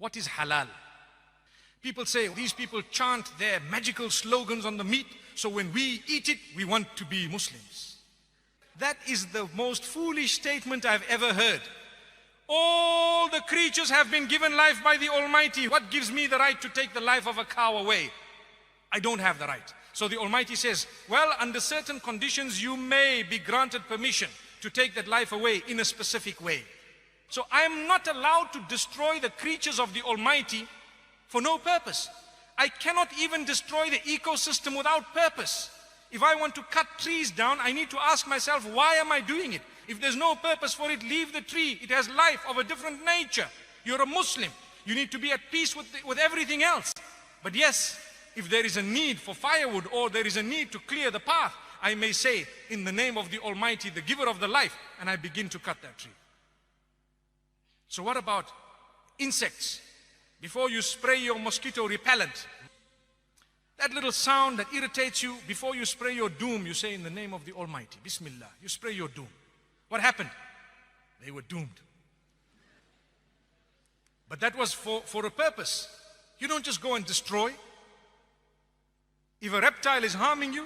What is halal? People say these people chant their magical slogans on the meat, so when we eat it, we want to be Muslims. That is the most foolish statement I've ever heard. All the creatures have been given life by the Almighty. What gives me the right to take the life of a cow away? I don't have the right. So the Almighty says, well, under certain conditions, you may be granted permission to take that life away in a specific way. So I am not allowed to destroy the creatures of the Almighty for no purpose. I cannot even destroy the ecosystem without purpose. If I want to cut trees down, I need to ask myself, why am I doing it? If there's no purpose for it, leave the tree. It has life of a different nature. You're a Muslim. You need to be at peace with everything else. But yes, if there is a need for firewood or there is a need to clear the path, I may say, in the name of the Almighty, the giver of the life, and I begin to cut that tree. So what about insects? Before you spray your mosquito repellent, that little sound that irritates you, before you spray your doom, you say, in the name of the Almighty, Bismillah, you spray your doom. What happened? They were doomed. But that was for a purpose. You don't just go and destroy. If a reptile is harming you,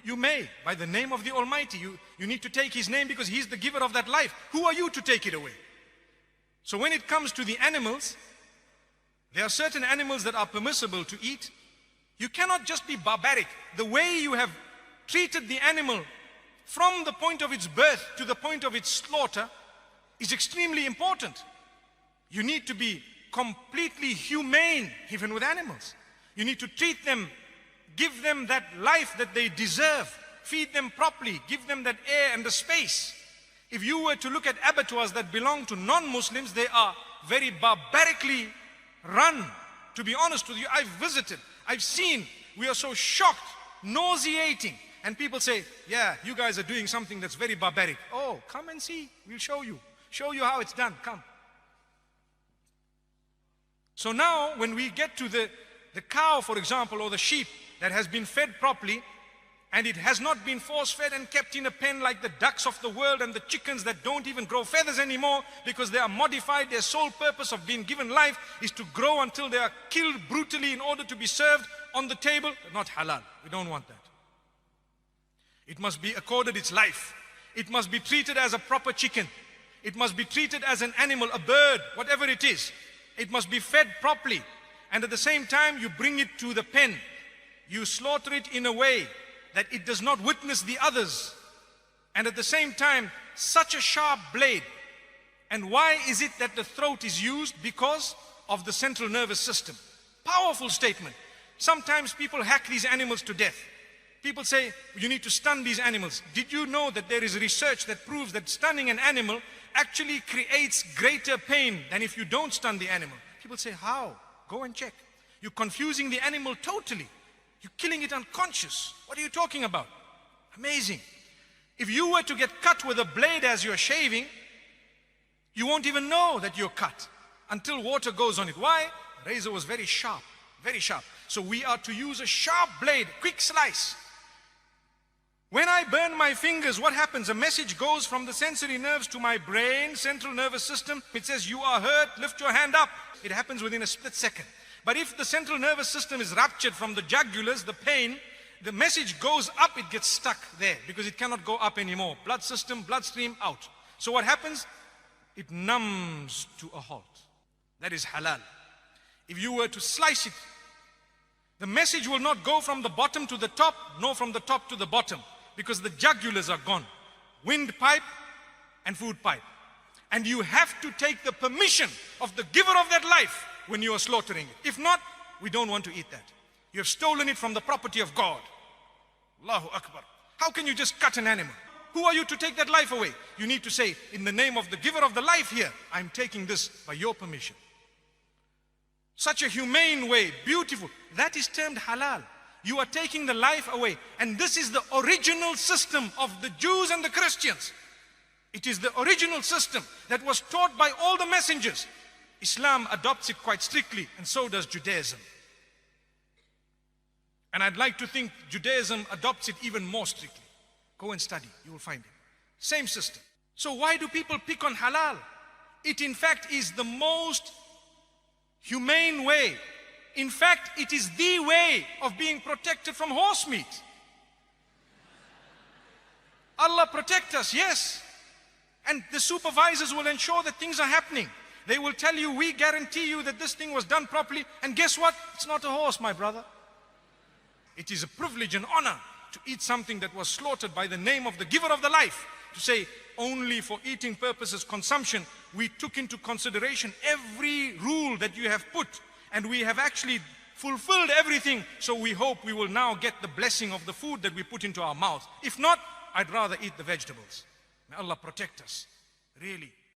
you may, by the name of the Almighty. You need to take His name because He's the giver of that life. Who are you to take it away? So when it comes to the animals, there are certain animals that are permissible to eat. You cannot just be barbaric. The way you have treated the animal from the point of its birth to the point of its slaughter is extremely important. You need to be completely humane even with animals. You need to treat them, give them that life that they deserve, feed them properly, give them that air and the space. If you were to look at abattoirs that belong to non-Muslims, they are very barbarically run. To be honest with you, I've visited, I've seen, we are so shocked, nauseating. And people say, yeah, you guys are doing something that's very barbaric. Oh, come and see, we'll show you how it's done, come. So now when we get to the cow, for example, or the sheep that has been fed properly, and it has not been force-fed and kept in a pen like the ducks of the world and the chickens that don't even grow feathers anymore because they are modified. Their sole purpose of being given life is to grow until they are killed brutally in order to be served on the table. Not halal. We don't want that. It must be accorded its life. It must be treated as a proper chicken. It must be treated as an animal, a bird, whatever it is. It must be fed properly. And at the same time, you bring it to the pen. You slaughter it in a way that it does not witness the others. And at the same time, such a sharp blade. And why is it that the throat is used? Because of the central nervous system. Powerful statement. Sometimes people hack these animals to death. People say, you need to stun these animals. Did you know that there is research that proves that stunning an animal actually creates greater pain than if you don't stun the animal? People say, how? Go and check. You're confusing the animal totally. You're killing it unconscious. What are you talking about? Amazing. If you were to get cut with a blade as you're shaving, you won't even know that you're cut until water goes on it. Why? The razor was very sharp, very sharp. So we are to use a sharp blade, quick slice. When I burn my fingers, what happens? A message goes from the sensory nerves to my brain, central nervous system. It says, you are hurt, lift your hand up. It happens within a split second. But if the central nervous system is ruptured from the jugulars, the pain, the message goes up, it gets stuck there because it cannot go up anymore. Blood system, bloodstream, out. So what happens? It numbs to a halt. That is halal. If you were to slice it, the message will not go from the bottom to the top, nor from the top to the bottom, because the jugulars are gone. Windpipe and food pipe. And you have to take the permission of the giver of that life when you are slaughtering it. If not, we don't want to eat that. You have stolen it from the property of God. Allahu Akbar. How can you just cut an animal? Who are you to take that life away? You need to say, in the name of the giver of the life here, I'm taking this by your permission. Such a humane way, beautiful. That is termed halal. You are taking the life away. And this is the original system of the Jews and the Christians. It is the original system that was taught by all the messengers. Islam adopts it quite strictly, and so does Judaism. And I'd like to think Judaism adopts it even more strictly. Go and study, you will find it. Same system. So why do people pick on halal? It in fact is the most humane way. In fact, it is the way of being protected from horse meat. Allah protect us, yes. And the supervisors will ensure that things are happening. They will tell you, we guarantee you that this thing was done properly. And guess what? It's not a horse, my brother. It is a privilege and honor to eat something that was slaughtered by the name of the giver of the life. To say, only for eating purposes, consumption, we took into consideration every rule that you have put. And we have actually fulfilled everything. So we hope we will now get the blessing of the food that we put into our mouth. If not, I'd rather eat the vegetables. May Allah protect us, really.